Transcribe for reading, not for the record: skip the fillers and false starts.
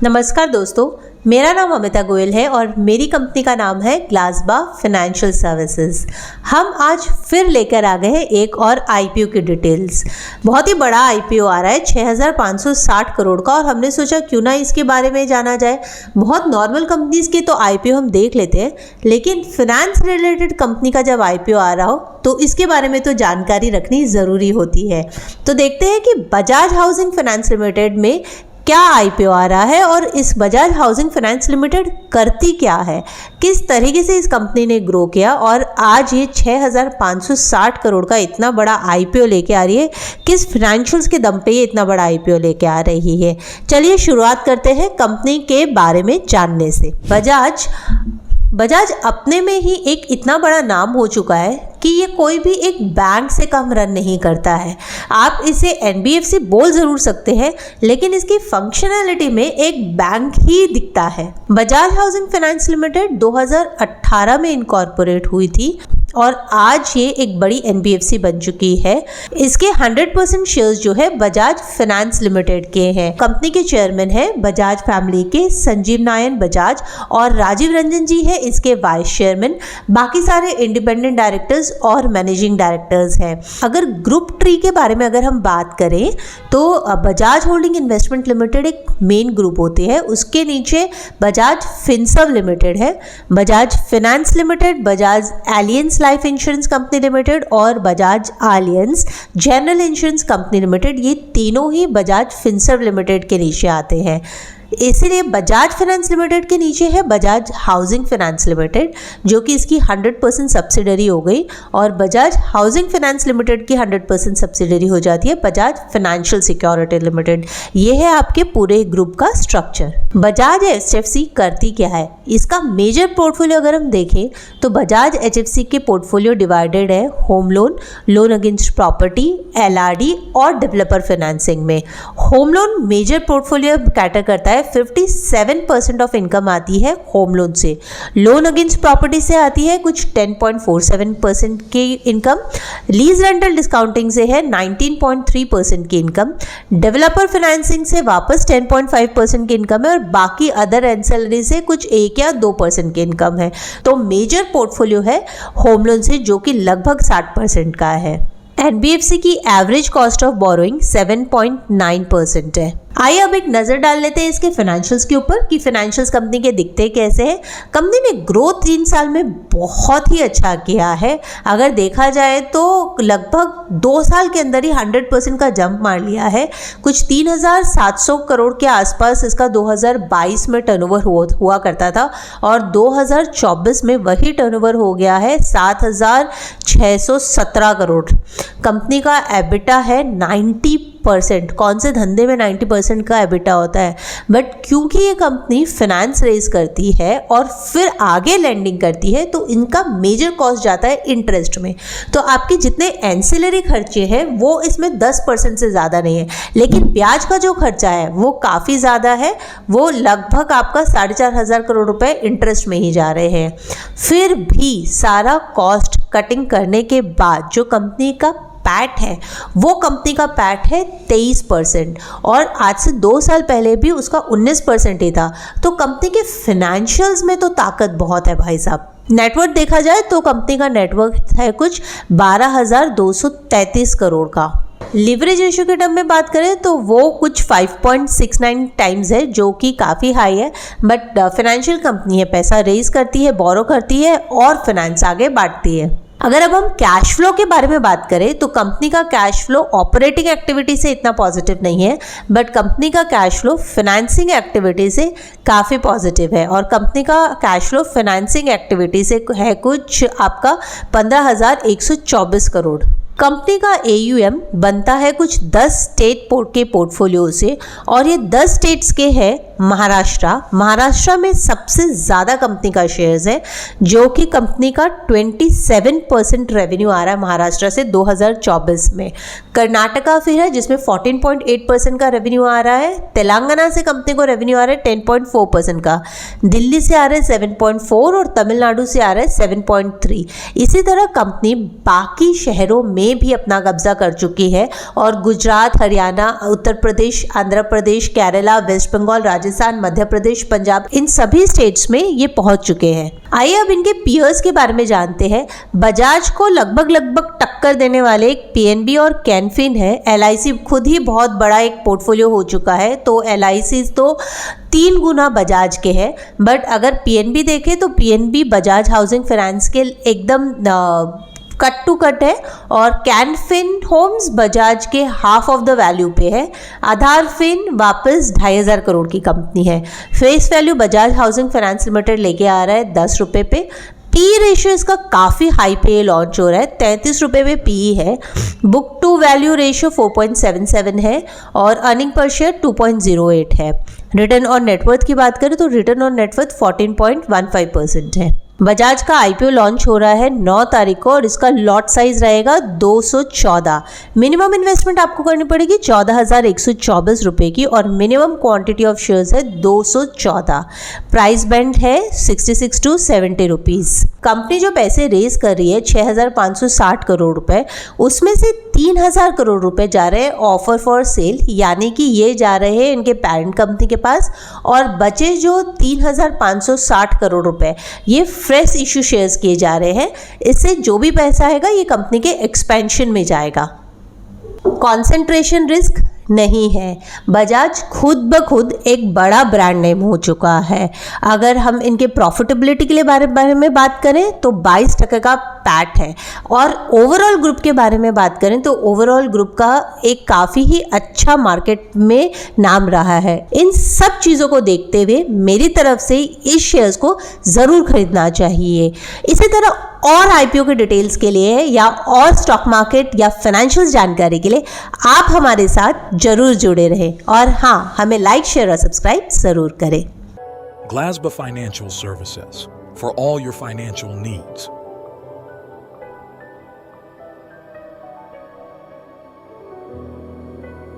नमस्कार दोस्तों, मेरा नाम अमिता गोयल है और मेरी कंपनी का नाम है ग्लासबा फाइनेंशियल सर्विसेज। हम आज फिर लेकर आ गए हैं एक और आईपीओ की डिटेल्स। बहुत ही बड़ा आईपीओ आ रहा है 6560 करोड़ का और हमने सोचा क्यों ना इसके बारे में जाना जाए। बहुत नॉर्मल कंपनीज के तो आईपीओ हम देख लेते हैं, लेकिन फाइनेंस रिलेटेड कंपनी का जब आईपीओ आ रहा हो तो इसके बारे में तो जानकारी रखनी ज़रूरी होती है। तो देखते हैं कि बजाज हाउसिंग फाइनेंस लिमिटेड में क्या आईपीओ आ रहा है और इस बजाज हाउसिंग फाइनेंस लिमिटेड करती क्या है, किस तरीके से इस कंपनी ने ग्रो किया और आज ये 6560 करोड़ का इतना बड़ा आईपीओ लेके आ रही है। किस फाइनेंशियल्स के दम पे ये इतना बड़ा आईपीओ लेके आ रही है। चलिए शुरुआत करते हैं कंपनी के बारे में जानने से। बजाज अपने में ही एक इतना बड़ा नाम हो चुका है कि ये कोई भी एक बैंक से कम रन नहीं करता है। आप इसे एनबीएफसी बोल ज़रूर सकते हैं, लेकिन इसकी फंक्शनैलिटी में एक बैंक ही दिखता है। बजाज हाउसिंग फाइनेंस लिमिटेड 2018 में इनकॉर्पोरेट हुई थी और आज ये एक बड़ी एनबीएफसी बन चुकी है। इसके 100% शेयर्स जो है बजाज फाइनेंस लिमिटेड के हैं। कंपनी के चेयरमैन है बजाज फैमिली के संजीव नारायण बजाज और राजीव रंजन जी है इसके वाइस चेयरमैन। बाकी सारे इंडिपेंडेंट डायरेक्टर्स और मैनेजिंग डायरेक्टर्स हैं। अगर ग्रुप ट्री के बारे में अगर हम बात करें तो बजाज होल्डिंग इन्वेस्टमेंट लिमिटेड एक मेन ग्रुप होती है, उसके नीचे बजाज फिनसर्व लिमिटेड है, Bajaj finance limited, Bajaj Allianz life insurance company limited और Bajaj Allianz general insurance company limited. ये तीनों ही बजाज फिनसर्व लिमिटेड के नीचे आते हैं। इसीलिए बजाज फाइनेंस लिमिटेड के नीचे है बजाज हाउसिंग फाइनेंस लिमिटेड, जो कि इसकी 100% सब्सिडरी हो गई और बजाज हाउसिंग फाइनेंस लिमिटेड की 100% सब्सिडरी हो जाती है बजाज फाइनेंशियल सिक्योरिटी लिमिटेड। ये है आपके पूरे ग्रुप का स्ट्रक्चर। बजाज एचएफसी करती क्या है, इसका मेजर पोर्टफोलियो अगर हम देखें तो बजाज एचएफसी के पोर्टफोलियो डिवाइडेड है home loan, loan against property, LRD और डेवलपर फाइनेंसिंग में। Home loan major portfolio cater करता है। 57% ऑफ इनकम आती है होम लोन से। लोन अगेंस्ट प्रॉपर्टी से आती है कुछ 10.47% की इनकम। लीज रेंटल डिस्काउंटिंग से है 19.3% की इनकम। डेवलपर फाइनेंसिंग से वापस 10.5% की इनकम है और बाकी अदर एंसेलरी से कुछ 1 या 2% की इनकम है। तो मेजर पोर्टफोलियो है होम लोन से, जो कि लगभग 60% का है। एनबीएफसी की एवरेज कॉस्ट ऑफ बोरोइंग 7.9% है। आइए अब एक नज़र डाल लेते हैं इसके फाइनेंशियल्स के ऊपर कि फाइनेंशियल्स कंपनी के दिखते कैसे हैं। कंपनी ने ग्रोथ 3 साल में बहुत ही अच्छा किया है। अगर देखा जाए तो लगभग 2 साल के अंदर ही 100% का जंप मार लिया है। कुछ 3700 करोड़ के आसपास इसका 2022 में टर्नओवर हुआ करता था और 2024 में वही टर्नओवर हो गया है 7617 करोड़। कंपनी का एबिटा है 90%। कौन से धंधे में 90% का एबिटा होता है, बट क्योंकि ये कंपनी फाइनेंस रेज करती है और फिर आगे लैंडिंग करती है तो इनका मेजर कॉस्ट जाता है इंटरेस्ट में। तो आपके जितने एंसिलरी खर्चे हैं वो इसमें 10% से ज़्यादा नहीं है, लेकिन ब्याज का जो खर्चा है वो काफ़ी ज़्यादा है। वो लगभग आपका 4500 करोड़ रुपए इंटरेस्ट में ही जा रहे हैं। फिर भी सारा कॉस्ट कटिंग करने के बाद जो कंपनी का पैट है वो कंपनी का पैट है 23% और आज से 2 साल पहले भी उसका 19% ही था। तो कंपनी के फाइनेंशियल्स में तो ताकत बहुत है भाई साहब। नेटवर्थ देखा जाए तो कंपनी का नेटवर्थ है कुछ 12,233 करोड़ का। लिवरेज रेशियो के टर्म में बात करें तो वो कुछ 5.69 टाइम्स है, जो कि काफ़ी हाई है। बट फाइनेंशियल कंपनी है, पैसा रेज करती है, बोरो करती है और फाइनेंस आगे बांटती है। अगर अब हम कैश फ्लो के बारे में बात करें तो कंपनी का कैश फ्लो ऑपरेटिंग एक्टिविटी से इतना पॉजिटिव नहीं है, बट कंपनी का कैश फ्लो फाइनेंसिंग एक्टिविटी से काफ़ी पॉजिटिव है और कंपनी का कैश फ्लो फाइनेंसिंग एक्टिविटी से है कुछ आपका 15,124 करोड़। कंपनी का AUM बनता है कुछ 10 स्टेट के पोर्टफोलियो से और ये 10 स्टेट्स के हैं महाराष्ट्र में सबसे ज़्यादा कंपनी का शेयर्स है, जो कि कंपनी का 27% रेवेन्यू आ रहा है महाराष्ट्र से 2024 में। कर्नाटका फिर है जिसमें 14.8% का रेवेन्यू आ रहा है। तेलंगाना से कंपनी को रेवेन्यू आ रहा है 10.4% का। दिल्ली से आ रहा है 7.4 और तमिलनाडु से आ रहा है 7.3। इसी तरह कंपनी बाकी शहरों में में भी अपना कब्जा कर चुकी है और गुजरात, हरियाणा, उत्तर प्रदेश, आंध्र प्रदेश, केरला, वेस्ट बंगाल, राजस्थान, मध्य प्रदेश, पंजाब, इन सभी स्टेट्स में ये पहुंच चुके हैं। आइए अब इनके पीयर्स के बारे में जानते हैं। बजाज को लगभग टक्कर देने वाले एक पीएनबी और कैनफिन है। एलआईसी खुद ही बहुत बड़ा एक पोर्टफोलियो हो चुका है, तो एलआईसी तो 3 गुना बजाज के हैं। बट अगर पीएनबी देखें तो पीएनबी बजाज हाउसिंग फाइनेंस के एकदम कट टू कट है और कैनफिन होम्स बजाज के हाफ ऑफ द वैल्यू पे है। आधार फिन वापस 2500 करोड़ की कंपनी है। Face value Bajaj housing finance limited लेके आ रहा है 10 रुपये पे। पी रेशियो इसका काफ़ी हाई पे लॉन्च हो रहा है, 33 रुपये में पी है। बुक टू वैल्यू रेशियो 4.77 है और अर्निंग पर शेयर 2.08 है। रिटर्न ऑन नेटवर्थ की बात करें तो रिटर्न ऑन नेटवर्थ 14.15% है। बजाज का आईपीओ लॉन्च हो रहा है 9 तारीख को और इसका लॉट साइज रहेगा 214। मिनिमम इन्वेस्टमेंट आपको करनी पड़ेगी 14,124 रुपये की और मिनिमम क्वांटिटी ऑफ शेयर्स है 214। प्राइस बैंड है 66 to 70 रुपीज़। कंपनी जो पैसे रेज कर रही है 6,560 करोड़ रुपए, उसमें से 3,000 करोड़ रुपए जा रहे हैं ऑफर फॉर सेल, यानी कि ये जा रहे हैं इनके पेरेंट कंपनी के पास, और बचे जो 3,560 करोड़ रुपए ये फ्रेश इशू शेयर्स किए जा रहे हैं। इससे जो भी पैसा आएगा ये कंपनी के एक्सपेंशन में जाएगा। कॉन्सेंट्रेशन रिस्क नहीं है। बजाज खुद ब खुद एक बड़ा ब्रांड नेम हो चुका है। अगर हम इनके प्रॉफिटेबिलिटी के लिए बारे में बात करें तो 22% का पैट है और ओवरऑल ग्रुप के बारे में बात करें तो ओवरऑल ग्रुप का एक काफ़ी ही अच्छा मार्केट में नाम रहा है। इन सब चीज़ों को देखते हुए मेरी तरफ से इस शेयर्स को ज़रूर खरीदना चाहिए। इसी तरह और आईपीओ के डिटेल्स के लिए या और स्टॉक मार्केट या फाइनेंशियल जानकारी के लिए आप हमारे साथ जरूर जुड़े रहें और हाँ, हमें लाइक, शेयर और सब्सक्राइब जरूर करें। Glasba Financial Services for all your financial needs.